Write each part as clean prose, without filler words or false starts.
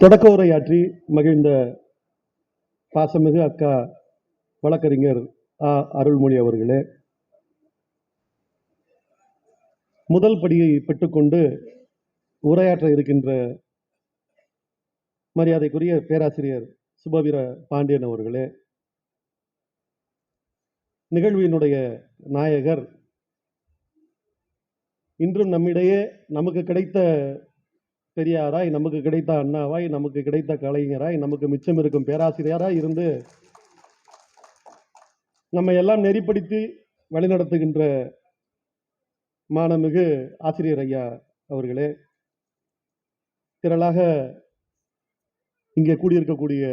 தொடக்க உரையாற்றி மகிழ்ந்த பாசமிகு அக்கா வழக்கறிஞர் அருள்மொழி அவர்களே, முதல் படியை பெற்றுக்கொண்டு உரையாற்ற இருக்கின்ற மரியாதைக்குரிய பேராசிரியர் சுபவீர பாண்டியன் அவர்களே, நிகழ்வினுடைய நாயகர், இன்றும் நம்மிடையே நமக்கு கிடைத்த பெரியாராய், நமக்கு கிடைத்த அண்ணாவாய், நமக்கு கிடைத்த கலைஞராய், நமக்கு மிச்சம் இருக்கும் பேராசிரியராய் இருந்து நம்ம எல்லாம் நெறிப்படுத்தி வழிநடத்துகின்ற மானமிகு ஆசிரியர் ஐயா அவர்களே, திரளாக இங்கே கூடியிருக்கக்கூடிய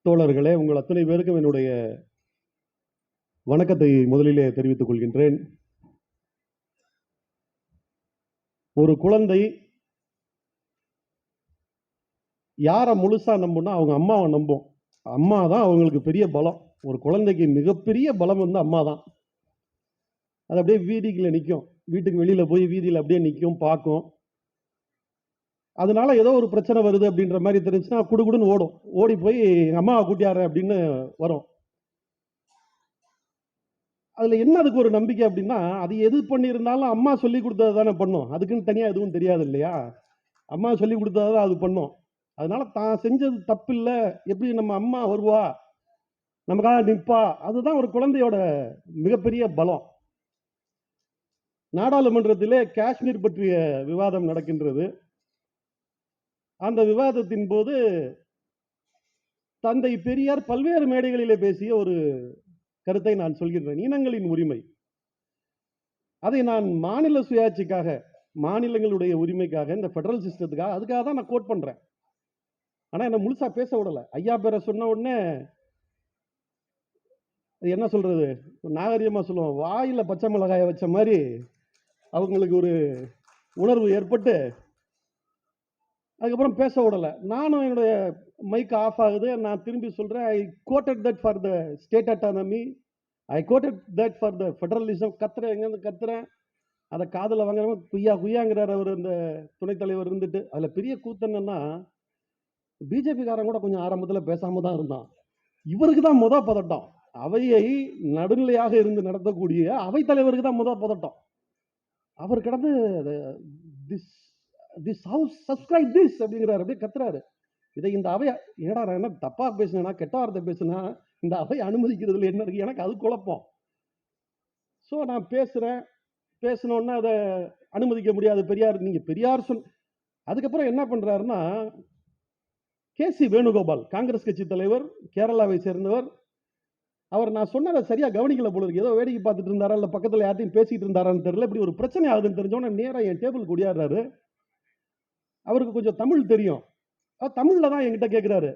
தோழர்களே, உங்கள் அத்தனை பேருக்கும் என்னுடைய வணக்கத்தை முதலிலே தெரிவித்துக் கொள்கின்றேன். ஒரு குழந்தை யாரை முழுசா நம்பும்னா அவங்க அம்மாவை நம்பும். அம்மா தான் அவங்களுக்கு பெரிய பலம். ஒரு குழந்தைக்கு மிகப்பெரிய பலம் வந்து அம்மா தான். அது அப்படியே வீதிக்குள்ள நிற்கும், வீட்டுக்கு வெளியில போய் வீதியில் அப்படியே நிற்கும், பார்க்கும். அதனால ஏதோ ஒரு பிரச்சனை வருது அப்படின்ற மாதிரி தெரிஞ்சுன்னா குடுகுடுன்னு ஓடும், ஓடி போய் எங்கள் அம்மாவை கூட்டியாரு அப்படின்னு வரும். அதுல என்ன அதுக்கு ஒரு நம்பிக்கை அப்படின்னா, அது எது பண்ணியிருந்தாலும் அம்மா சொல்லி கொடுத்தது தானே பண்ணும். அதுக்குன்னு தனியா எதுவும் தெரியாது இல்லையா? அம்மா சொல்லி கொடுத்ததான் அது பண்ணும். அதனால தான் செஞ்சது தப்பு இல்லை, எப்படி நம்ம அம்மா வருவா, நமக்காக நிற்பா, அதுதான் ஒரு குழந்தையோட மிகப்பெரிய பலம். நாடாளுமன்றத்திலே காஷ்மீர் பற்றிய விவாதம் நடக்கின்றது. அந்த விவாதத்தின் போது தந்தை பெரியார் பல்வேறு மேடைகளிலே பேசிய ஒரு கருத்தை நான் சொல்கின்றேன். இனங்களின் உரிமை, அதை நான் மாநில சுயாட்சிக்காக, மாநிலங்களுடைய உரிமைக்காக, இந்த பெடரல் சிஸ்டத்துக்காக, அதுக்காக தான் நான் கோட் பண்றேன். ஆனா என்ன முழுசா பேச விடல. ஐயா பேரை சொன்ன உடனே என்ன சொல்றது, நாகரிகமா சொல்லுவோம், வாயில பச்சை மிளகாய வச்ச மாதிரி அவங்களுக்கு ஒரு உணர்வு ஏற்பட்டு அதுக்கப்புறம் பேச விடல. நானும் என்னுடைய மைக் ஆஃப் ஆகுது, நான் திரும்பி சொல்றேன், I quoted that for the state autonomy, I quoted that for the federalism. கத்துறேன், எங்கேருந்து கத்துறேன், அதை காதில் வாங்குறவங்க குய்யா குய்யாங்கிறார் அவர், இந்த துணைத் தலைவர் இருந்துட்டு. அதில் பெரிய கூத்து என்னன்னா, பிஜேபிக்காரன் கூட கொஞ்சம் ஆரம்பத்தில் பேசாம தான் இருந்தான். இவருக்கு தான் முத பதட்டம். அவையை நடுநிலையாக இருந்து நடத்தக்கூடிய அவை தலைவருக்கு தான் முத பதட்டம். அவர் கடந்து திஸ் ஹவுஸ் சப்ஸ்கிரைப் திஸ் அப்படிங்கிறார், அப்படியே கத்துறாரு. இதை இந்த அவை, ஏடா நான் என்ன தப்பா பேசினா, கெட்ட வார்த்தை பேசினா இந்த அவை அனுமதிக்கிறதுல என்ன இருக்கு, எனக்கு அது குழப்பம். ஸோ நான் பேசுறேன், பேசணுன்னா அதை அனுமதிக்க முடியாது, பெரியார் நீங்க பெரியார் சொல். அதுக்கப்புறம் என்ன பண்றாருன்னா, கேசி வேணுகோபால், காங்கிரஸ் கட்சி தலைவர், கேரளாவை சேர்ந்தவர், அவர் நான் சொன்னதை சரியா கவனிக்கல போல இருக்கு, ஏதோ வேடிக்கை பார்த்துட்டு இருந்தாரா இல்லை பக்கத்தில் யார்ட்டையும் பேசிட்டு இருந்தாரான்னு தெரியல. இப்படி ஒரு பிரச்சனை ஆகுதுன்னு தெரிஞ்சோன்னா நேராக என் டேபிள் குடியாடுறாரு. அவருக்கு கொஞ்சம் தமிழ் தெரியும், தமிழ்ல தான் என்கிட்ட கேட்கிறாரு.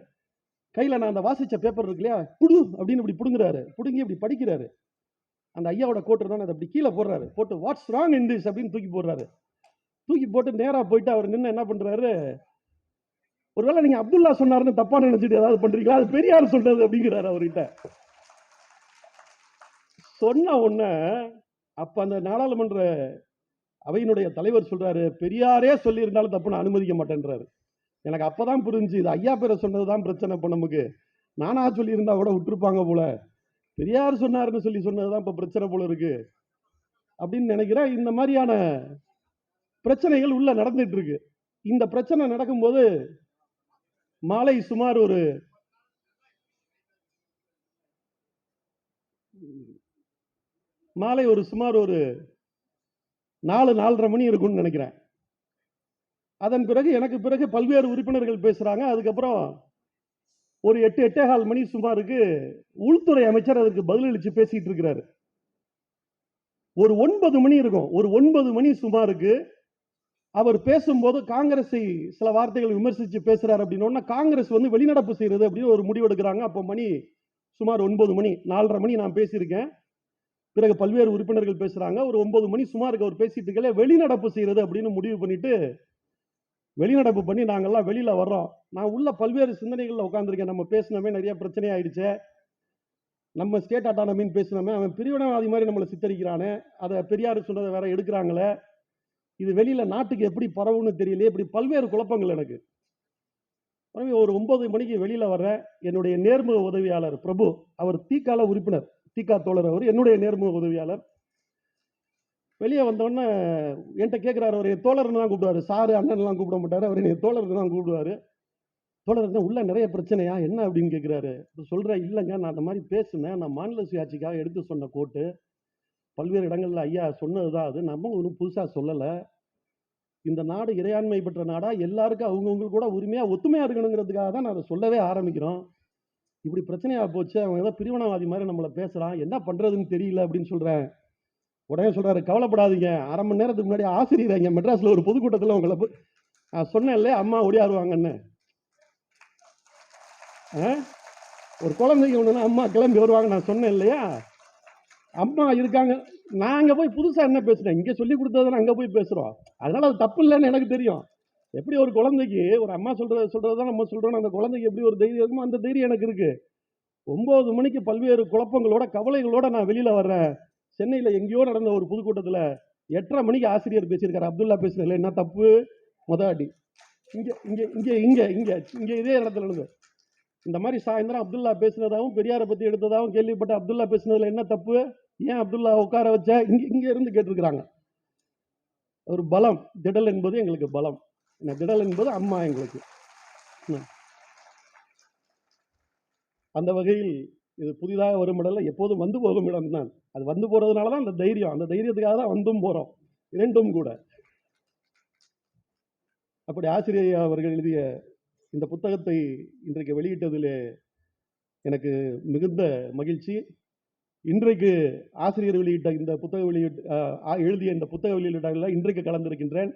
கையில நான் அந்த வாசிச்ச பேப்பர் இருக்கு இல்லையா, புடு அப்படின்னு இப்படி புடுங்குறாரு, புடுங்கி இப்படி படிக்கிறாரு. அந்த ஐயாவோட கோட்டு தான் அதை அப்படி கீழே போடுறாரு, போட்டு வாட்ஸ் ராங் இன் திஸ் அப்படின்னு தூக்கி போடுறாரு. தூக்கி போட்டு நேரா போயிட்டு அவர் நின்று என்ன பண்றாரு, ஒருவேளை நீங்க அப்துல்லா சொன்னாருன்னு தப்பா நினைச்சிட்டு ஏதாவது பண்றீங்களா, அது பெரியார் சொல்றது அப்படிங்கிறாரு அவர்கிட்ட. சொன்ன உடனே அப்ப அந்த நாடாளுமன்ற அவையினுடைய தலைவர் சொல்றாரு, பெரியாரே சொல்லி இருந்தாலும் தப்பு நான் அனுமதிக்க மாட்டேன்றாரு. எனக்கு அப்பதான் புரிஞ்சு, இது ஐயா பேரை சொன்னதுதான் பிரச்சனை. இப்ப நமக்கு நானா சொல்லி இருந்தா கூட விட்டுருப்பாங்க போல, பெரியார் சொன்னாருன்னு சொல்லி சொன்னதுதான் இப்ப பிரச்சனை போல இருக்கு அப்படின்னு நினைக்கிறேன். இந்த மாதிரியான பிரச்சனைகள் உள்ள நடந்துட்டு இருக்கு. இந்த பிரச்சனை நடக்கும்போது மாலை சுமார் ஒரு 4:30 மணி இருக்கும்னு நினைக்கிறேன். அதன் பிறகு எனக்கு பிறகு பல்வேறு உறுப்பினர்கள் பேசுறாங்க. அதுக்கப்புறம் ஒரு 8:15 மணி சுமாருக்கு உள்துறை அமைச்சர் அதுக்கு பதிலளிச்சு பேசிட்டு இருக்கிறாரு. ஒரு 9 மணி இருக்கும், ஒரு 9 மணி சுமாருக்கு அவர் பேசும்போது காங்கிரஸை சில வார்த்தைகள் விமர்சிச்சு பேசுறாரு. அப்படின்னா காங்கிரஸ் வந்து வெளிநடப்பு செய்யறது அப்படின்னு ஒரு முடிவு எடுக்கிறாங்க. அப்போ மணி சுமார் 9 மணி, 4:30 மணி நான் பேசியிருக்கேன். பிறகு பல்வேறு உறுப்பினர்கள் பேசுறாங்க. ஒரு 9 மணி சுமாருக்கு அவர் பேசிட்டு இருக்கல, வெளிநடப்பு செய்யறது அப்படின்னு முடிவு பண்ணிட்டு வெளிநடப்பு பண்ணி நாங்கெல்லாம் வெளியில வர்றோம். நான் உள்ள பல்வேறு சிந்தனைகள்ல உட்காந்துருக்கேன். நம்ம பேசினோமே நிறைய பிரச்சனை ஆயிடுச்சு, நம்ம ஸ்டேட் அட்டானமின்னு பேசினோமே, அவன் பிரிவினைவாதி மாதிரி நம்மளை சித்தரிக்கிறானே, அதை பெரியார் சொன்னதை வேற எடுக்கிறாங்களே, இது வெளியில நாட்டுக்கு எப்படி பரவும்னு தெரியலையே, இப்படி பல்வேறு குழப்பங்கள் எனக்கு. ஒரு 9 மணிக்கு வெளியில வர்றேன். என்னுடைய நேர்முக உதவியாளர் பிரபு, அவர் தீகால உறுப்பினர், தீகா தோழர், அவர் என்னுடைய நேர்முக உதவியாளர். வெளியே வந்தோடனே என்கிட்ட கேட்கிறாரு, அவர் தோழர்னு தான் கூப்பிடுவாரு, சாரு அண்ணன்லாம் கூப்பிட மாட்டாரு, அவர் என்னை தோழர்னு தான் கூப்பிடுவாரு. தோழர் உள்ள நிறைய பிரச்சனையா என்ன அப்படின்னு கேட்கிறாரு. சொல்றேன், இல்லைங்க நான் அந்த மாதிரி பேசுனேன், நான் மாநில சுயாட்சிக்காக எடுத்து சொன்ன கோட்டு பல்வேறு இடங்கள்ல ஐயா சொன்னதுதான், அது நம்ம ஒன்றும் புதுசா சொல்லலை. இந்த நாடு இறையாண்மை பெற்ற நாடா, எல்லாருக்கும் அவங்கவுங்களுக்கு கூட உரிமையா ஒத்துமையா இருக்கணுங்கிறதுக்காக தான் நான் அதை சொல்லவே ஆரம்பிக்கிறோம். இப்படி பிரச்சனையா போச்சு, அவங்க ஏதோ பிரிவினவாதி மாதிரி நம்மளை பேசுறான், என்ன பண்றதுன்னு தெரியல அப்படின்னு சொல்றேன். உடனே சொல்றாரு, கவலைப்படாதீங்க, அரை மணி நேரத்துக்கு முன்னாடி ஆசிரியர் இங்க மெட்ராஸ்ல ஒரு பொதுக்கூட்டத்தில் உங்களை நான் சொன்னேன் இல்லையா அம்மா ஓடியாருவாங்கன்னு. ஒரு குழந்தைங்க ஒண்ணுன்னா அம்மா கிளம்பி வருவாங்க, நான் சொன்னேன் இல்லையா, அம்மா இருக்காங்க. நான் அங்க போய் புதுசா என்ன பேசுறேன், இங்க சொல்லி கொடுத்தது அங்க போய் பேசுறோம், அதனால அது தப்பு இல்லைன்னு எனக்கு தெரியும். எப்படி ஒரு குழந்தைக்கு ஒரு அம்மா சொல்றதுதான் நம்ம சொல்றோம், அந்த குழந்தைக்கு எப்படி ஒரு தைரியம் இருக்குமோ அந்த தைரியம் எனக்கு இருக்கு. 9 மணிக்கு பல்வேறு குழப்பங்களோட கவலைகளோட நான் வெளியில வர்றேன். சென்னையில எங்கேயோ நடந்த ஒரு பொதுக்கூட்டத்தில் 8:30 மணிக்கு ஆசிரியர் பேசியிருக்காரு, அப்துல்லா பேசுறதுல என்ன தப்பு, முதலாடி இங்க இங்க இங்க இங்க இங்க இங்க இதே இடத்துல இருந்து இந்த மாதிரி சாயந்தரம் அப்துல்லா பேசினதாகவும் பெரியாரை பத்தி எடுத்ததாகவும் கேள்விப்பட்ட அப்துல்லா பேசினதுல என்ன தப்பு, ஏன் அப்துல்லா உட்கார வச்ச, இங்க இங்க இருந்து கேட்டிருக்கிறாங்க. ஒரு பலம், திடல் என்பது எங்களுக்கு பலம், திடல் என்பது அம்மா எங்களுக்கு. அந்த வகையில் இது புதிதாக வரும் இடம்ல எப்போதும் வந்து போகும் இடம் தான். அது வந்து போறதுனால தான் அந்த தைரியம், அந்த தைரியத்துக்காக தான் வந்தும் போறோம், இரண்டும் கூட. அப்படி ஆசிரியர் அவர்கள் எழுதிய இந்த புத்தகத்தை இன்றைக்கு வெளியிட்டதிலே எனக்கு மிகுந்த மகிழ்ச்சி. இன்றைக்கு ஆசிரியர் வெளியிட்ட இந்த புத்தக எழுதிய இந்த புத்தக வெளியீட்டில் இன்றைக்கு கலந்திருக்கின்றேன்.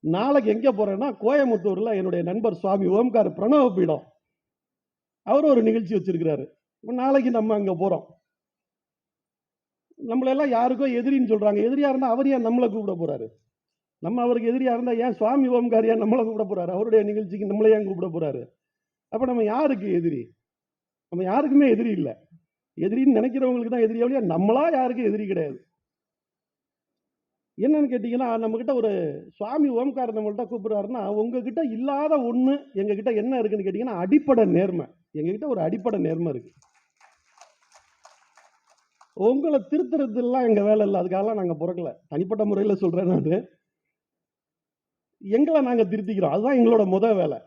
நாளைக்கு எங்க போறேன்னா, கோயம்புத்தூர்ல என்னுடைய நண்பர் சுவாமி ஓம்கார் பிரணவ பீடம், அவர் ஒரு நிகழ்ச்சி வச்சிருக்கிறாரு. நாளைக்கு நம்ம அங்க போறோம். நம்மளெல்லாம் யாருக்கோ எதிரின்னு சொல்றாங்க, எதிரியா இருந்தா அவர் ஏன் நம்மளை கூப்பிட போறாரு, நம்ம அவருக்கு எதிரியா இருந்தா ஏன் சுவாமி ஓம்கார் ஏன் நம்மளை கூப்பிட போறாரு, அவருடைய நிகழ்ச்சிக்கு நம்மளை ஏன் கூப்பிட போறாரு? அப்ப நம்ம யாருக்கு எதிரி? நம்ம யாருக்குமே எதிரி இல்லை. எதிரின்னு நினைக்கிறவங்களுக்கு தான் எதிரி, ஒழிய நம்மளா யாருக்கும் எதிரி கிடையாது. என்னன்னு கேட்டீங்கன்னா, நம்ம கிட்ட ஒரு சுவாமி ஓம்கார் நம்மள்கிட்ட கூப்பிடுறாருன்னா, உங்ககிட்ட இல்லாத ஒண்ணு எங்க கிட்ட என்ன இருக்குன்னு கேட்டீங்கன்னா, அடிப்படை நேர்மை. எங்ககிட்ட ஒரு அடிப்படை நேர்மை இருக்கு. உங்களை திருத்துறதுலாம் எங்க வேலை இல்லை, அதுக்காகலாம் நாங்க பிறக்கல. தனிப்பட்ட முறையில சொல்றேன் நான், எங்களை நாங்க திருத்திக்கிறோம், அதுதான் எங்களோட முதல் வேலை.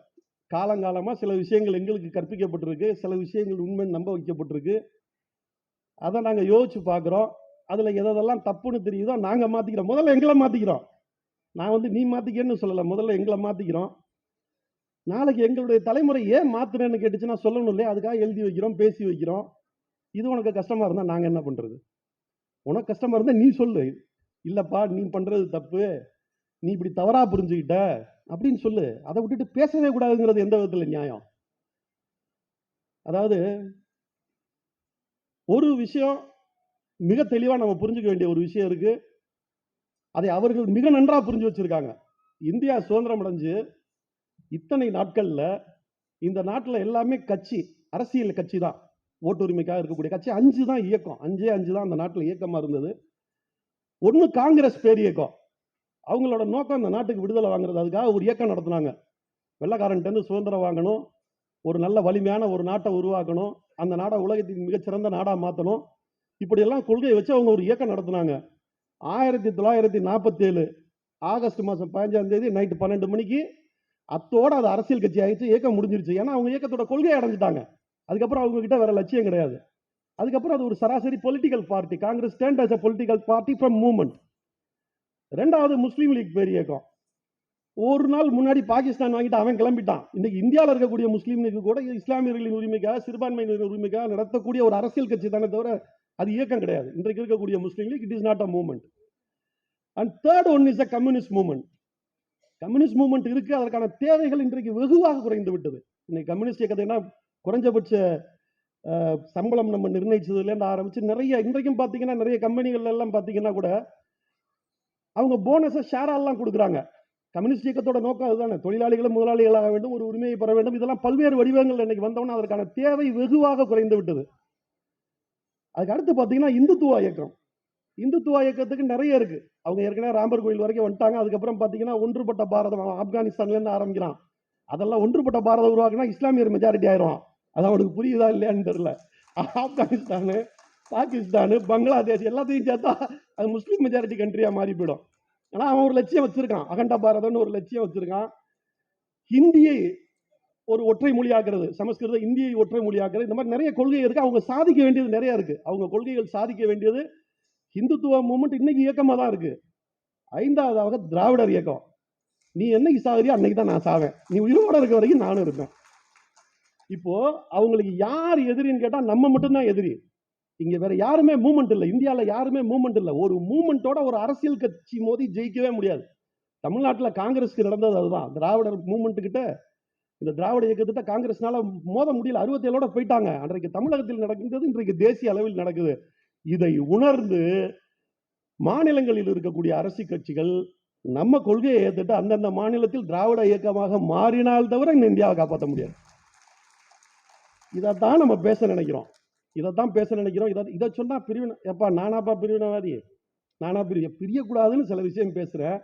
காலங்காலமா சில விஷயங்கள் எங்களுக்கு கற்பிக்கப்பட்டிருக்கு, சில விஷயங்கள் உண்மை நம்ப வைக்கப்பட்டிருக்கு, அதை நாங்க யோசிச்சு பார்க்கிறோம். அதுல எதெல்லாம் தப்புன்னு தெரியுதோ நாங்க மாத்திக்கிறோம். முதல்ல எங்களை மாத்திக்கிறோம். நான் நீ மாத்திக்கன்னு சொல்லல, முதல்ல எங்களை மாத்திக்கிறோம். நாளைக்கு எங்களுடைய தலைமுறை ஏன் மாத்துறேன்னு கேட்டுச்சுன்னா சொல்லணும் இல்லையா, அதுக்காக எழுதி வைக்கிறோம், பேசி வைக்கிறோம். இது உனக்கு கஷ்டமா இருந்தா நாங்க என்ன பண்றது? உனக்கு கஷ்டமா இருந்தா நீ சொல்லு, இல்லப்பா நீ பண்றது தப்பு, நீ இப்படி தவறா புரிஞ்சுக்கிட்ட அப்படின்னு சொல்லு. அதை விட்டுட்டு பேசவே கூடாதுங்கிறது எந்த விதத்துல நியாயம்? அதாவது ஒரு விஷயம் மிக தெளிவா நம்ம புரிஞ்சுக்க வேண்டிய ஒரு விஷயம் இருக்கு, அதை அவர்கள் மிக நன்றா புரிஞ்சு வச்சிருக்காங்க. இந்தியா சுதந்திரம் அடைஞ்சு இத்தனை நாட்கள்ல இந்த நாட்டில் எல்லாமே கட்சி, அரசியல் கட்சி தான், ஓட்டு உரிமைக்காக இருக்கக்கூடிய கட்சி 5 தான் இயக்கம், 5 தான் அந்த நாட்டில் இயக்கமா இருந்தது. ஒன்னு காங்கிரஸ் பேர் இயக்கம், அவங்களோட நோக்கம் இந்த நாட்டுக்கு விடுதலை வாங்குறது, அதுக்காக ஒரு இயக்கம் நடத்தினாங்க. வெள்ளக்காரன்ட்டு சுதந்திரம் வாங்கணும், ஒரு நல்ல வலிமையான ஒரு நாட்டை உருவாக்கணும், அந்த நாடை உலகத்தின் மிகச்சிறந்த நாடா மாற்றணும், இப்படி எல்லாம் கொள்கையை வச்சு அவங்க ஒரு இயக்கம் நடத்தினாங்க. 1947 ஆகஸ்ட் மாதம் 15ஆம் தேதி நைட்டு 12 மணிக்கு அத்தோட அது அரசியல் கட்சி ஆயிடுச்சு, இயக்கம் முடிஞ்சிருச்சு. ஏன்னா அவங்க இயக்கத்தோட கொள்கையை அடைஞ்சிட்டாங்க. அதுக்கப்புறம் அவங்க கிட்ட வேற லட்சியம் கிடையாது. அதுக்கப்புறம் அது ஒரு சராசரி political party. Congress stand as a political party from movement. ரெண்டாவது முஸ்லீம் லீக் பேர் இயக்கம். ஒரு நாள் முன்னாடி பாகிஸ்தான் வாங்கிட்டு அவன் கிளம்பிட்டான். இன்னைக்கு இந்தியாவில் இருக்கக்கூடிய முஸ்லீம் லீக் கூட இஸ்லாமியர்களின் உரிமைக்காக, சிறுபான்மையினர் உரிமைக்காக நடத்தக்கூடிய ஒரு அரசியல் கட்சி தானே தவிர அது இயக்கம் கிடையாது. இன்றைக்கு இருக்கக்கூடிய Muslim League, it is not a movement. And third one is a communist movement. Communist movement இருக்கு, அதற்கான தேவைகள் இன்றைக்கு வெகுவாக குறைந்து விட்டது. இன்னைக்கு கம்யூனிஸ்ட் இயக்கத்தை குறைஞ்சபட்ச சம்பளம் நம்ம நிர்ணயிச்சதுலேருந்து ஆரம்பிச்சு நிறைய இன்றைக்கும் பார்த்தீங்கன்னா நிறைய கம்பெனிகள் எல்லாம் பார்த்தீங்கன்னா கூட அவங்க போனஸை ஷேரெல்லாம் கொடுக்குறாங்க. கம்யூனிஸ்ட் இயக்கத்தோட நோக்கம் அதுதானே, தொழிலாளிகளும் முதலாளிகளாக வேண்டும், ஒரு உரிமையை பெற வேண்டும். இதெல்லாம் பல்வேறு வடிவங்கள் இன்னைக்கு வந்தோம்னா அதற்கான தேவை வெகுவாக குறைந்து விட்டது. அதுக்கு அடுத்து பார்த்தீங்கன்னா இந்துத்துவ இயக்கம். இந்துத்துவ இயக்கத்துக்கு நிறைய இருக்கு. அவங்க ஏற்கனவே ராமர் கோயில் வரைக்கும் வந்துட்டாங்க. அதுக்கப்புறம் பார்த்தீங்கன்னா ஒன்றுபட்ட பாரதம் ஆப்கானிஸ்தான்லேருந்து ஆரம்பிக்கிறான். அதெல்லாம் ஒன்றுபட்ட பாரதம் உருவாக்குனா இஸ்லாமியர் மெஜாரிட்டி ஆயிரும். அது அவனுக்கு புரியுதா இல்லையான்னு தெரியல. ஆப்கானிஸ்தானு, பாகிஸ்தானு, பங்களாதேஷ் எல்லாத்தையும் சேர்த்தா அது முஸ்லீம் மெஜாரிட்டி கண்ட்ரியா மாறி போயிடும். ஆனா அவன் ஒரு லட்சியம் வச்சிருக்கான், அகண்ட பாரதம்னு ஒரு லட்சியம் வச்சிருக்கான். ஹிந்தியை ஒரு ஒற்றை மொழியாக்குறது, சமஸ்கிருத இந்தியை ஒற்றை மொழியாக்குறது, இந்த மாதிரி நிறைய கொள்கை இருக்கு. அவங்க சாதிக்க வேண்டியது நிறைய இருக்கு. அவங்க கொள்கைகள் சாதிக்க வேண்டியது. இந்துத்துவ மூவ்மெண்ட் இன்னைக்கு இயக்கமா தான் இருக்கு. 5வது திராவிடர் இயக்கம். நீ என்னைக்கு சாகுறியோ அன்னைக்கு தான் நான் சாவேன். நீ உயிரோட இருக்க வரைக்கும் நானும் இருப்பேன். இப்போ அவங்களுக்கு யார் எதிரின்னு கேட்டா நம்ம மட்டும்தான் எதிரி. இங்க வேற யாருமே மூவ்மெண்ட் இல்லை. இந்தியாவில் யாருமே மூவ்மெண்ட் இல்லை. ஒரு மூவ்மெண்டோட ஒரு அரசியல் கட்சி மோதி ஜெயிக்கவே முடியாது. தமிழ்நாட்டில் காங்கிரஸ்க்கு நடந்தது அதுதான். திராவிடர் மூவ்மெண்ட் கிட்ட, இந்த திராவிட இயக்கத்திட்ட காங்கிரஸ்னால மோத முடியல. 67ஓட போயிட்டாங்க. அன்றைக்கு தமிழகத்தில் நடக்கின்றது இன்றைக்கு தேசிய அளவில் நடக்குது. இதை உணர்ந்து மாநிலங்களில் இருக்கக்கூடிய அரசியல் கட்சிகள் நம்ம கொள்கையை ஏற்றுட்டு அந்தந்த மாநிலத்தில் திராவிட இயக்கமாக மாறினால் தவிர இந்த இந்தியாவை காப்பாற்ற முடியாது. இதைத்தான் நம்ம பேச நினைக்கிறோம். இதை சொன்னா பிரிவினை, எப்பா நானாப்பா பிரிவினைவாதி, நானா பிரியக்கூடாதுன்னு சில விஷயம் பேசுறேன்.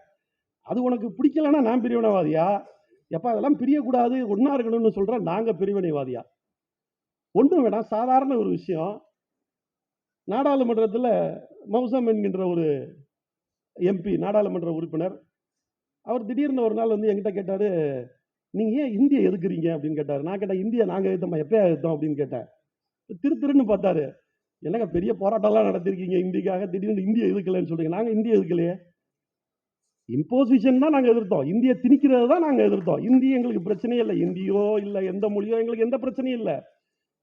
அது உனக்கு பிடிக்கலன்னா நான் பிரிவினைவாதியா? எப்பா அதெல்லாம் பிரியக்கூடாது, ஒன்னா இருக்கணும்னு சொல்றேன். நாங்க பிரிவினைவாதியா? ஒன்றும் வேணாம். சாதாரண ஒரு விஷயம். நாடாளுமன்றத்தில் மௌசம் என்கின்ற ஒரு எம்பி, நாடாளுமன்ற உறுப்பினர், அவர் திடீர்னு ஒரு நாள் வந்து என்கிட்ட கேட்டாரு, நீங்க ஏன் இந்தியை எதுக்குறீங்க அப்படின்னு கேட்டாரு. நான் கேட்டேன், இந்தியா நாங்க எதிர்த்தோம், எப்பயா எதிர்த்தோம் அப்படின்னு கேட்டேன். திருன்னு பார்த்தாரு. என்னங்க பெரிய போராட்டம்லாம் நடத்திருக்கீங்க இந்திக்காக, திடீர்னு இந்திய எதிர்க்கலன்னு சொல்றீங்க. நாங்க இந்திய எதிர்க்கலையே. இம்போசிஷன் தான் நாங்க எதிர்த்தோம். இந்திய திணிக்கிறது தான் நாங்க எதிர்த்தோம். இந்தி எங்களுக்கு பிரச்சனையே இல்லை. இந்தியோ இல்ல எந்த மொழியோ எங்களுக்கு எந்த பிரச்சனையும் இல்லை.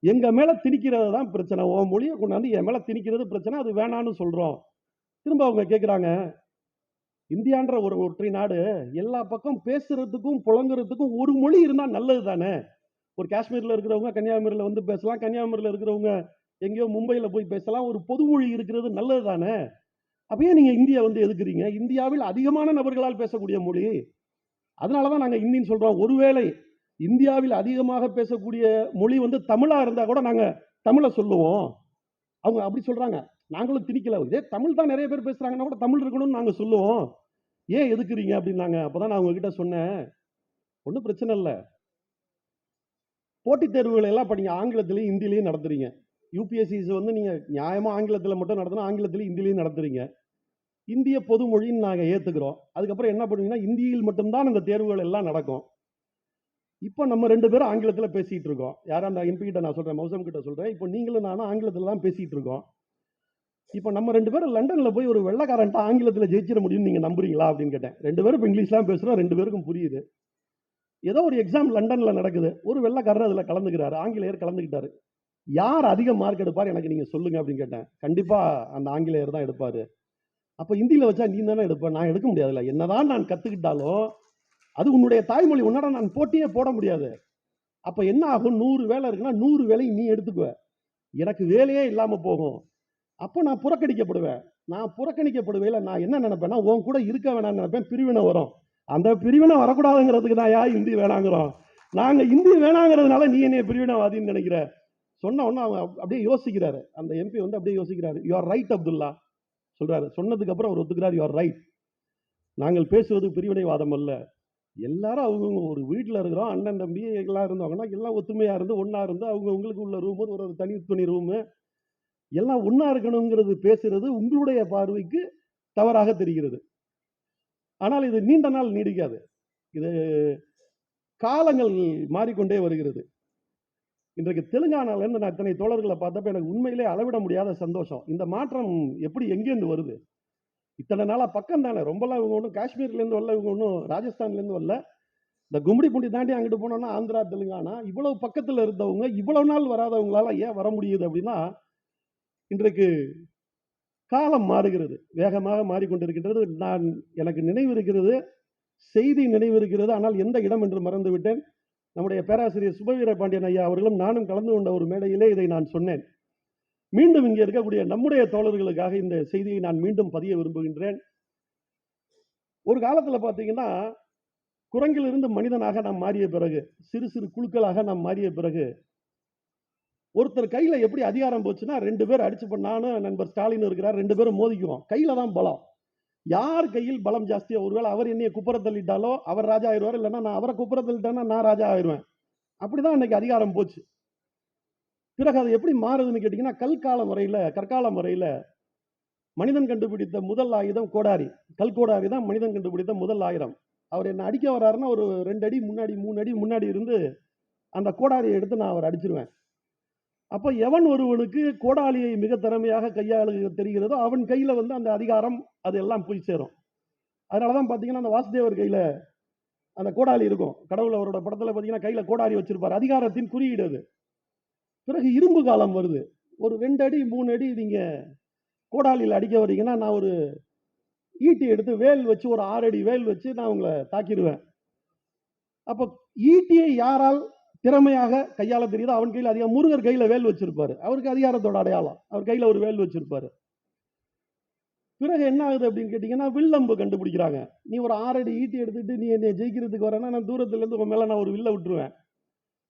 எங்க மேல திணிக்கிறது தான் பிரச்சனை. உன் மொழியை கொண்டாந்து என் மேல திணிக்கிறது பிரச்சனை. அது வேணான்னு சொல்றோம். திரும்ப அவங்க கேட்கிறாங்க, இந்தியான்ற ஒரு ஒற்றை நாடு, எல்லா பக்கம் பேசுறதுக்கும் புழங்குறதுக்கும் ஒரு மொழி இருந்தா நல்லது தானே. ஒரு காஷ்மீர்ல இருக்கிறவங்க கன்னியாகுமரியில வந்து பேசலாம், கன்னியாகுமரியில இருக்கிறவங்க எங்கேயோ மும்பையில போய் பேசலாம். ஒரு பொது மொழி இருக்கிறது நல்லது தானே. அப்பயே நீங்க இந்தியா வந்து எதுக்குறீங்க? இந்தியாவில் அதிகமான நபர்களால் பேசக்கூடிய மொழி. அதனாலதான் நாங்க இந்தின்னு சொல்றோம். ஒருவேளை இந்தியாவில் அதிகமாக பேசக்கூடிய மொழி வந்து தமிழா இருந்தா கூட நாங்க தமிழை சொல்லுவோம். அவங்க அப்படி சொல்றாங்க. நாங்களும் திணிக்கல. இதே தமிழ் தான் நிறைய பேர் பேசுறாங்கன்னா கூட தமிழ் இருக்கணும்னு நாங்க சொல்லுவோம். ஏன் எதுக்குறீங்க அப்படின்னாங்க. அப்பதான் நான் அவங்க கிட்ட சொன்னேன், ஒன்றும் பிரச்சனை இல்லை. போட்டித் தேர்வுகள் எல்லாம் படிங்க, ஆங்கிலத்திலையும் ஹிந்திலையும் நடத்துறீங்க. யூபிஎஸ்சிஸ் வந்து நீங்க நியாயமா ஆங்கிலத்தில் மட்டும் நடத்தினா ஆங்கிலத்திலையும் ஹிந்திலையும் நடத்துறீங்க. இந்திய பொது மொழின்னு நாங்கள் ஏற்றுக்கிறோம். அதுக்கப்புறம் என்ன பண்ணுவீங்கன்னா, இந்தியில் மட்டும்தான் அந்த தேர்வுகள் எல்லாம் நடக்கும். இப்போ நம்ம 2 பேரும் ஆங்கிலத்தில் பேசிட்டு இருக்கோம். யாரும் அந்த எம்பி கிட்ட நான் சொல்றேன், மௌசம் கிட்ட சொல்றேன். இப்போ நீங்களும் நானும் ஆங்கிலத்தில் தான் பேசிட்டு இருக்கோம். இப்போ நம்ம 2 பேரும் லண்டன்ல போய் ஒரு வெள்ளைக்காரன்ட்ட ஆங்கிலத்தில் ஜெயிச்சிட முடியும்னு நீங்க நம்புறீங்களா அப்படின்னு கேட்டேன். 2 பேரும் இப்போ இங்கிலீஷ்லாம் பேசுறோம், 2 பேருக்கும் புரியுது. ஏதோ ஒரு எக்ஸாம் லண்டன்ல நடக்குது. ஒரு வெள்ளைக்காரர் அதில் கலந்துக்கிறாரு, ஆங்கிலேயர் கலந்துக்கிட்டாரு. யார் அதிக மார்க் எடுப்பார் எனக்கு நீங்க சொல்லுங்க அப்படின்னு கேட்டேன். கண்டிப்பா அந்த ஆங்கிலேயர் தான் எடுப்பாரு. அப்ப இந்தியில வச்சா நீ தானே எடுப்ப. நான் எடுக்க முடியாதுல்ல. என்னதான் நான் கத்துக்கிட்டாலும் அது உன்னுடைய தாய்மொழி. உன்னோட நான் போட்டியே போட முடியாது. அப்ப என்ன ஆகும்? 100 வேலை இருக்குன்னா 100 வேலையை நீ எடுத்துக்குவ. எனக்கு வேலையே இல்லாம போகும். அப்போ நான் புறக்கணிக்கப்படுவேன். நான் புறக்கணிக்கப்படுவேல நான் என்ன நினைப்பேன்னா, உன் கூட இருக்க வேணாம்னு நினைப்பேன். பிரிவினை வரும். அந்த பிரிவினை வரக்கூடாதுங்கிறதுக்கு தான் இந்தி வேணாங்கிறோம். நாங்க இந்தி வேணாங்கிறதுனால நீ என்னைய பிரிவினைவாதின்னு நினைக்கிற. சொன்ன உடனே அவங்க அப்படியே யோசிக்கிறாரு. அந்த எம்பி வந்து அப்படியே யோசிக்கிறாரு. யூ ஆர் ரைட் அப்துல்லா சொல்றாரு. சொன்னதுக்கு அப்புறம் அவர் ஒத்துக்கிறார். You are right. நாங்கள் பேசுவது பிரிவினைவாதம் அல்ல. எல்லாரும் அவங்க ஒரு வீட்டில் இருக்கிறோம், அண்ணன் தம்பி எல்லாம் இருந்தவங்கன்னா எல்லாம் ஒத்துமையா இருந்து ஒன்னா இருந்து அவங்க உங்களுக்கு உள்ள ரூம் ஒரு தனி ரூமு எல்லாம் ஒன்னா இருக்கணுங்கிறது பேசுறது உங்களுடைய பார்வைக்கு தவறாக தெரிகிறது. ஆனால் இது நீண்ட நாள் நீடிக்காது. இது காலங்கள் மாறிக்கொண்டே வருகிறது. இன்றைக்கு தெலுங்கானால இருந்து நான் இத்தனை தோழர்களை பார்த்தப்ப எனக்கு உண்மையிலே அளவிட முடியாத சந்தோஷம். இந்த மாற்றம் எப்படி எங்கேருந்து வருது? இத்தனை நாளா பக்கம் தானே. ரொம்பலாம் இவங்க ஒன்றும் காஷ்மீர்ல இருந்து வரல, இவங்க ஒன்றும் ராஜஸ்தான்ல இருந்து வரல. இந்த கும்மிடி பூண்டி தாண்டி அங்கிட்டு போனோம்னா ஆந்திரா, தெலுங்கானா இவ்வளவு பக்கத்துல இருந்தவங்க இவ்வளவு நாள் வராதவங்களால ஏன் வர முடியுது அப்படின்னா, இன்றைக்கு காலம் மாறுகிறது, வேகமாக மாறிக்கொண்டிருக்கின்றது. எனக்கு நினைவு இருக்கிறது, செய்தி நினைவு இருக்கிறது, ஆனால் எந்த இடம் என்று மறந்து விட்டேன். நம்முடைய பேராசிரியர் சுபவீர பாண்டியன் ஐயா அவர்களும் நானும் கலந்து கொண்ட ஒரு மேடையிலே இதை நான் சொன்னேன். மீண்டும் இங்கே இருக்கக்கூடிய நம்முடைய தோழர்களுக்காக இந்த செய்தியை நான் மீண்டும் பதிய விரும்புகின்றேன். ஒரு காலத்துல பாத்தீங்கன்னா, குரங்கிலிருந்து மனிதனாக நாம் மாறிய பிறகு, சிறு சிறு குழுக்களாக நாம் மாறிய பிறகு, ஒருத்தர் கையில எப்படி அதிகாரம் போச்சுன்னா 2 பேர் அடிச்சு நானும் நண்பர் ஸ்டாலின் இருக்கிறார், 2 பேரும் மோதிக்குவோம். கையில தான் பலம். யார் கையில் பலம் ஜாஸ்தியா, ஒருவேளை அவர் என்னைய குப்புற தள்ளிட்டாலோ அவர் ராஜா ஆயிடுவார், இல்லைன்னா நான் அவரை குப்புற தள்ளிட்டேன்னா நான் ராஜா ஆயிடுவேன். அப்படிதான் இன்னைக்கு அதிகாரம் போச்சு. பிறகு அது எப்படி மாறுதுன்னு கேட்டீங்கன்னா, கற்கால முறையில மனிதன் கண்டுபிடித்த முதல் ஆயுதம் கோடாரி. கல்கோடாரி தான் மனிதன் கண்டுபிடித்த முதல் ஆயுதம். அவர் என்ன அடிக்க வர்றாருன்னா ஒரு 2 அடி முன்னாடி 3 அடி முன்னாடி இருந்து அந்த கோடாரியை எடுத்து நான் அவர் அடிச்சிருவேன். அப்ப எவன் ஒருவனுக்கு கோடாலியை மிக திறமையாக கையாள தெரிகிறதோ அவன் கையில அந்த அதிகாரம் அது எல்லாம் போய் சேரும். அதனாலதான் பாத்தீங்கன்னா அந்த வாசுதேவர் கையில அந்த கோடாலி இருக்கும். கடவுள் அவரோட படத்துல பாத்தீங்கன்னா கையில கோடாரி வச்சிருப்பாரு. அதிகாரத்தின் குறியீடு அது. பிறகு இரும்பு காலம் வருது. ஒரு 2 அடி 3 அடி நீங்க கோடாலியில் அடிக்க வரீங்கன்னா நான் ஒரு ஈட்டி எடுத்து வேல் வச்சு ஒரு 6 அடி வேல் வச்சு நான் உங்களை தாக்கிடுவேன். அப்ப ஈட்டியை யாரால் திறமையாக கையாள தெரியுதோ அவன் கையில் அதிகம். முருகர் கையில வேல் வச்சிருப்பாரு, அவருக்கு அதிகாரத்தோட அடையாளம். அவர் கையில ஒரு வேல் வச்சிருப்பாரு. பிறகு என்ன ஆகுது அப்படின்னு கேட்டீங்கன்னா, வில்லம்பு கண்டுபிடிக்கிறாங்க. நீ ஒரு 6 அடி ஈட்டி எடுத்துட்டு நீ என்னை ஜெயிக்கிறதுக்கு வரேன்னா நான் தூரத்துல இருந்து உன் மேல நான் ஒரு வில்ல விட்டுருவேன்.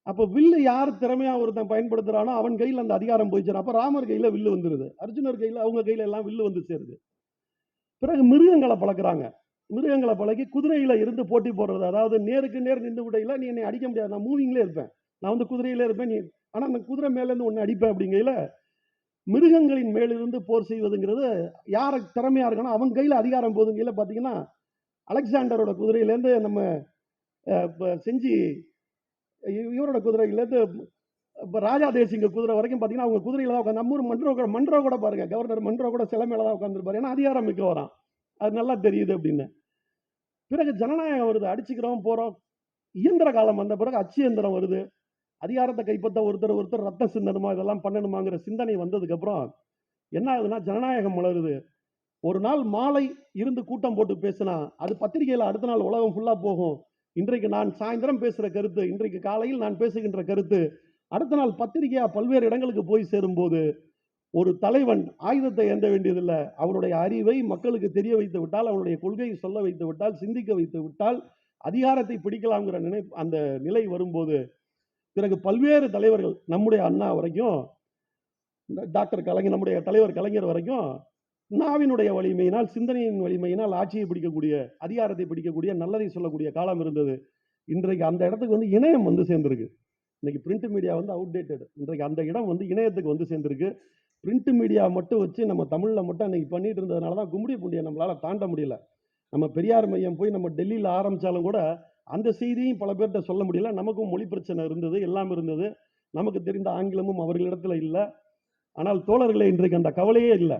அப்ப வில்லு யார் திறமையா ஒருத்தன் பயன்படுத்துறானோ அவன் கையில் அந்த அதிகாரம் போயிச்சு. அப்ப ராமர் கையில வில்லு வந்துருது, அர்ஜுனர் கையில அவங்க கையில எல்லாம் வில்லு வந்து சேருது. பிறகு மிருகங்களை பழக்கிறாங்க. மிருகங்களை பழகி குதிரையில இருந்து போட்டி போடுறது. அதாவது நேருக்கு நேர் நின்று விடையில நீ என்னை அடிக்க முடியாது, நான் மூவிங்லேயே இருப்பேன், நான் குதிரையில இருப்பேன், நீ ஆனா அந்த குதிரை மேல இருந்து ஒன்னு அடிப்பேன். அப்படிங்கையில மிருகங்களின் மேலிருந்து போர் செய்வதுங்கிறது யார திறமையா இருக்கணும் அவன் கையில அதிகாரம் போதுங்கையில பாத்தீங்கன்னா, அலெக்சாண்டரோட குதிரையில இருந்து நம்ம செஞ்சு இவரோட குதிரையில இருந்து ராஜா தேசிங்க குதிரை வரைக்கும் பாத்தீங்கன்னா அவங்க குதிரையில தான் உட்காந்து. நம்ம ஊர் மன்றோ கூட பாருங்க, கவர்னர் மன்றோ கூட சில மேலதான் உட்காந்துருப்பாரு. ஏன்னா அதிகாரம் மிக்க வரான், அது நல்லா தெரியுது அப்படின்னு. பிறகு ஜனநாயகம் வருது, அடிச்சுக்கிறோம் போறோம். இயந்திர காலம் வந்த பிறகு அச்சு இயந்திரம் வருது. அதிகாரத்தை கைப்பற்ற ஒருத்தர் ரத்த சிந்தனுமா இதெல்லாம் பண்ணணுமாங்கிற சிந்தனை வந்ததுக்கு அப்புறம் என்ன ஆகுதுன்னா ஜனநாயகம் மலருது. ஒரு நாள் மாலை இருந்து கூட்டம் போட்டு பேசினா அது பத்திரிகையில அடுத்த நாள் உலகம் ஃபுல்லா போகும். இன்றைக்கு நான் சாயந்தரம் பேசுற கருத்து, இன்றைக்கு காலையில் நான் பேசுகின்ற கருத்து அடுத்த நாள் பத்திரிகையா பல்வேறு இடங்களுக்கு போய் சேரும் போது ஒரு தலைவன் ஆயுதத்தை ஏந்த வேண்டியதில்லை, அவனுடைய அறிவை மக்களுக்கு தெரிய வைத்து விட்டால், அவனுடைய கொள்கையை சொல்ல வைத்து விட்டால், சிந்திக்க வைத்து விட்டால் அதிகாரத்தை பிடிக்கலாம்ங்கிற அந்த நிலை வரும்போது பிறகு பல்வேறு தலைவர்கள், நம்முடைய அண்ணா வரைக்கும், டாக்டர் கலைஞர், நம்முடைய தலைவர் கலைஞர் வரைக்கும் நாவினுடைய வலிமையினால், சிந்தனையின் வலிமையினால் ஆட்சியை பிடிக்கக்கூடிய, அதிகாரத்தை பிடிக்கக்கூடிய, நல்லதை சொல்லக்கூடிய காலம் இருந்தது. இன்றைக்கு அந்த இடத்துக்கு இணையம் சேர்ந்திருக்கு. இன்னைக்கு பிரிண்ட் மீடியா அவுடேட்டட். இன்றைக்கு அந்த இடம் இணையத்துக்கு சேர்ந்திருக்கு. பிரிண்ட் மீடியா மட்டும் வச்சு நம்ம தமிழ்ல மட்டும் அன்னைக்கு பண்ணிட்டு இருந்ததுனால தான் கும்மிடி பூண்டியை நம்மளால தாண்ட முடியல. நம்ம பெரியார் மையம் போய் நம்ம டெல்லியில் ஆரம்பிச்சாலும் கூட அந்த செய்தியும் பல பேர்கிட்ட சொல்ல முடியல. நமக்கும் மொழி பிரச்சனை இருந்தது, எல்லாம் இருந்தது. நமக்கு தெரிந்த ஆங்கிலமும் அவர்களிடத்துல இல்லை. ஆனால் தோழர்களே, இன்றைக்கு அந்த கவலையே இல்லை.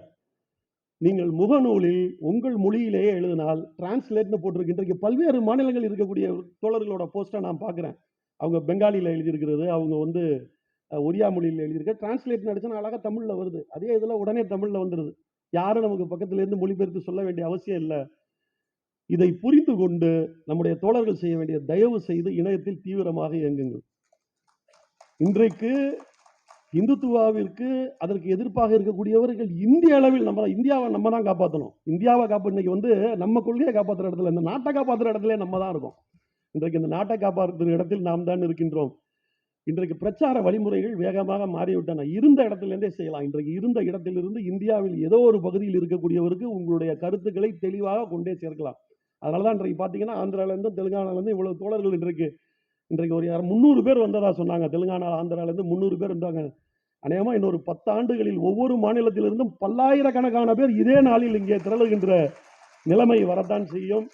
நீங்கள் முகநூலில் உங்கள் மொழியிலேயே எழுதினால் டிரான்ஸ்லேட்னு போட்டிருக்கு. இன்றைக்கு பல்வேறு மாநிலங்கள் இருக்கக்கூடிய தோழர்களோட போஸ்ட்டை நான் பார்க்குறேன். அவங்க பெங்காலியில் எழுதியிருக்கிறது, அவங்க ஒரியா மொழியில் எழுதியிருக்க, டிரான்ஸ்லேட் அடிச்சா அழகாக தமிழில் வருது. அதே இதில் உடனே தமிழில் வந்துடுது. யாரும் நமக்கு பக்கத்திலேருந்து மொழிபெயர்த்து சொல்ல வேண்டிய அவசியம் இல்லை. இதை புரிந்து கொண்டு நம்முடைய தோழர்கள் செய்ய வேண்டிய, தயவு செய்து இணையத்தில் தீவிரமாக இயங்குங்கள். இன்றைக்கு இந்துத்துவாவிற்கு அதற்கு எதிர்ப்பாக இருக்கக்கூடியவர்கள் இந்திய அளவில் இந்தியாவை நம்ம தான் காப்பாற்றணும். இந்தியாவை இன்னைக்கு நம்ம கொள்கையை காப்பாற்றுற இடத்துல, இந்த நாட்டை காப்பாற்றுற இடத்துல நம்ம தான் இருக்கோம். இன்றைக்கு இந்த நாட்டை காப்பாற்றுற இடத்தில் நாம் தான் இருக்கின்றோம். இன்றைக்கு பிரச்சார வழிமுறைகள் வேகமாக மாறிவிட்டன. இருந்த இடத்திலிருந்தே செய்யலாம். இன்றைக்கு இருந்த இடத்திலிருந்து இந்தியாவில் ஏதோ ஒரு பகுதியில் இருக்கக்கூடியவருக்கு உங்களுடைய கருத்துக்களை தெளிவாக கொண்டே சேர்க்கலாம். அதனாலதான் இன்றைக்கு பாத்தீங்கன்னா ஆந்திரால தெலுங்கானால இவ்வளவு தோழர்கள் இன்றைக்கு ஒரு 300 பேர் வந்ததா சொன்னாங்க. தெலுங்கானா, ஆந்திரால 300 பேர் இருந்தாங்க. அநேகமா இன்னொரு 10 ஆண்டுகளில் ஒவ்வொரு மாநிலத்திலிருந்தும் பல்லாயிரக்கணக்கான பேர் இதே நாளில் இங்கே திரளுகின்ற நிலைமை வரத்தான் செய்யும்.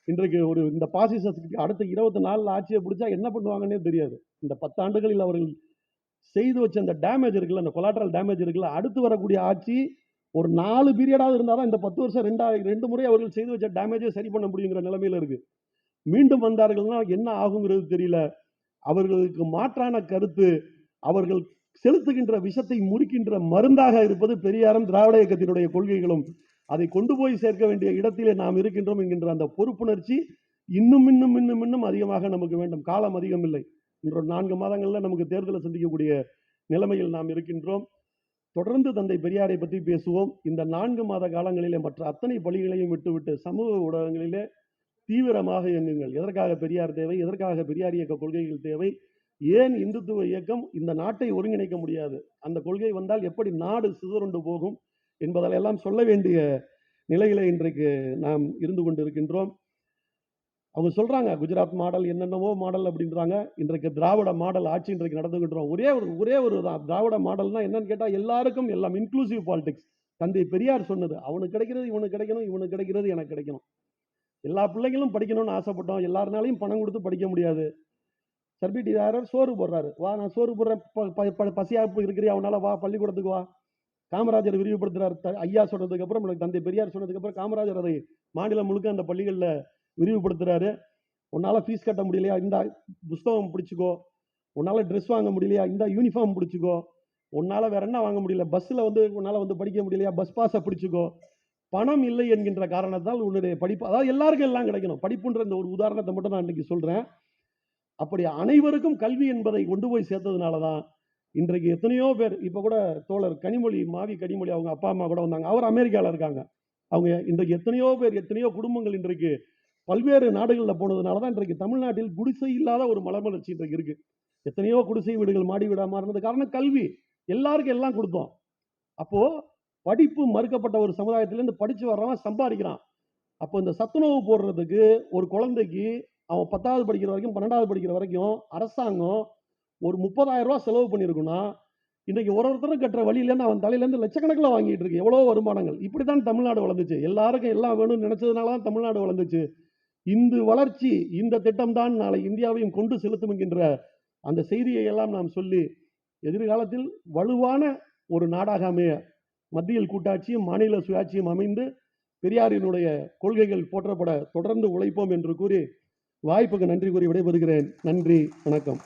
இன்றைக்கு இந்த பாசிசத்துக்கு அடுத்த 24 ஆட்சியை பிடிச்சா என்ன பண்ணுவாங்கன்னே தெரியாது. இந்த 10 ஆண்டுகளில் அவர்கள் செய்து வச்ச அந்த டேமேஜ் இருக்குல்ல, அந்த கொலாட்ரல் டேமேஜ் இருக்குல்ல, அடுத்து வரக்கூடிய ஆட்சி ஒரு 4 பீரியடாவது இருந்தாதான் இந்த 10 வருஷம் 2 முறை அவர்கள் செய்து வச்ச டேமேஜை சரி பண்ண முடியுங்கிற நிலைமையில இருக்கு. மீண்டும் வந்தார்கள்னா என்ன ஆகுங்கிறது தெரியல. அவர்களுக்கு மாற்றான கருத்து, அவர்கள் செலுத்துகின்ற விஷத்தை முறிக்கின்ற மருந்தாக இருப்பது பெரியாரும் திராவிட இயக்கத்தினுடைய கொள்கைகளும். அதை கொண்டு போய் சேர்க்க வேண்டிய இடத்திலே நாம் இருக்கின்றோம் என்கின்ற அந்த பொறுப்புணர்ச்சி இன்னும் அதிகமாக நமக்கு வேண்டும். காலம் அதிகம் இல்லை. இன்று 4 மாதங்கள்ல நமக்கு தேர்தலை சந்திக்கக்கூடிய நிலைமையில் நாம் இருக்கின்றோம். தொடர்ந்து தந்தை பெரியாரை பற்றி பேசுவோம். இந்த 4 மாத காலங்களிலே மற்ற அத்தனை பலிகளையும் விட்டுவிட்டு சமூக ஊடகங்களிலே தீவிரமாக இயங்குங்கள். எதற்காக பெரியார் தேவை, எதற்காக பெரியார் இயக்க கொள்கைகள் தேவை, ஏன் இந்துத்துவ இயக்கம் இந்த நாட்டை ஒருங்கிணைக்க முடியாது, அந்த கொள்கை வந்தால் எப்படி நாடு சிதறுண்டு போகும் என்பதெல்லாம் சொல்ல வேண்டிய நிலையில இன்றைக்கு நாம் இருந்து கொண்டிருக்கின்றோம். அவங்க சொல்றாங்க குஜராத் மாடல் என்னென்னவோ மாடல் அப்படின்றாங்க. இன்றைக்கு திராவிட மாடல் ஆட்சி இன்றைக்கு நடந்துகின்றோம். ஒரே ஒரு தான் திராவிட மாடல்னா என்னன்னு கேட்டா எல்லாருக்கும் எல்லாம் இன்க்ளூசிவ் பாலிடிக்ஸ். தந்தை பெரியார் சொன்னது, அவனுக்கு கிடைக்கிறது இவனுக்கு கிடைக்கணும், இவனுக்கு கிடைக்கிறது எனக்கு கிடைக்கணும். எல்லா பிள்ளைகளும் படிக்கணும்னு ஆசைப்பட்டோம். எல்லாருனாலையும் பணம் கொடுத்து படிக்க முடியாது. சர்பிடிதாரர் சோறு போடுறாரு, வா நான் சோறு போடுறேன், பசியா இருக்கிறியா, அவனால வா பள்ளிக்கூடத்துக்கு வா. காமராஜர் விரிவுபடுத்துறாரு. ஐயா சொன்னதுக்கு அப்புறம், தந்தை பெரியார் சொன்னதுக்கு அப்புறம் காமராஜர் அதை மாநிலம் முழுக்க அந்த பள்ளிகளில் விரிவுபடுத்துறாரு. உன்னால ஃபீஸ் கட்ட முடியலையா, இந்த புஸ்தகம் பிடிச்சிக்கோ. உன்னால ட்ரெஸ் வாங்க முடியலையா, இந்த யூனிஃபார்ம் பிடிச்சிக்கோ. உன்னால வேற என்ன வாங்க முடியல, பஸ்ல உன்னால படிக்க முடியலையா, பஸ் பாஸை பிடிச்சிக்கோ. பணம் இல்லை என்கின்ற காரணத்தால் உன்னுடைய படிப்பு, அதாவது எல்லாருக்கும் எல்லாம் கிடைக்கணும். படிப்புன்ற இந்த ஒரு உதாரணத்தை மட்டும் நான் இன்னைக்கு சொல்றேன். அப்படி அனைவருக்கும் கல்வி என்பதை கொண்டு போய் சேர்த்ததுனால தான் இன்றைக்கு எத்தனையோ பேர், இப்ப கூட தோழர் கனிமொழி, மாவி கனிமொழி, அவங்க அப்பா அம்மா கூட வந்தாங்க. அவர் அமெரிக்காவில் இருக்காங்க. அவங்க இன்றைக்கு எத்தனையோ பேர், எத்தனையோ குடும்பங்கள் இன்றைக்கு பல்வேறு நாடுகளில் போனதுனால தான் இன்றைக்கு தமிழ்நாட்டில் குடிசை இல்லாத ஒரு மலர்மலர்ச்சி இன்றைக்கு இருக்கு. எத்தனையோ குடிசை வீடுகள் மாடி வீடா மாறினது காரணம் கல்வி. எல்லாருக்கும் எல்லாம் கொடுத்தோம். அப்போ படிப்பு மறுக்கப்பட்ட ஒரு சமுதாயத்திலிருந்து படிச்சு வர்றவன் சம்பாதிக்கிறான். அப்போ இந்த சத்துணவு போடுறதுக்கு ஒரு குழந்தைக்கு அவன் 10வது படிக்கிற வரைக்கும் 12வது படிக்கிற வரைக்கும் அரசாங்கம் ஒரு 30,000 ரூபாய் செலவு பண்ணியிருக்குன்னா, இன்னைக்கு ஒருத்தரும் கட்டுற வழியிலேருந்து அவன் தலையிலேருந்து லட்சக்கணக்கில் வாங்கிட்டு இருக்கு. எவ்வளோ வருமானங்கள். இப்படித்தான் தமிழ்நாடு வளர்ந்துச்சு. எல்லாருக்கும் எல்லாம் வேணும்னு நினைச்சதுனால தான் தமிழ்நாடு வளர்ந்துச்சு. இந்த வளர்ச்சி, இந்த திட்டம் தான் நாளை இந்தியாவையும் கொண்டு செலுத்தும் என்கின்ற அந்த செய்தியை எல்லாம் நாம் சொல்லி, எதிர்காலத்தில் வலுவான ஒரு நாடாக அமைய மத்தியில் கூட்டாட்சியும் மாநில சுயாட்சியும் அமைந்து பெரியாரினுடைய கொள்கைகள் போற்றப்பட தொடர்ந்து உழைப்போம் என்று கூறி வாய்ப்புக்கு நன்றி கூறி விடைபெறுகிறேன். நன்றி, வணக்கம்.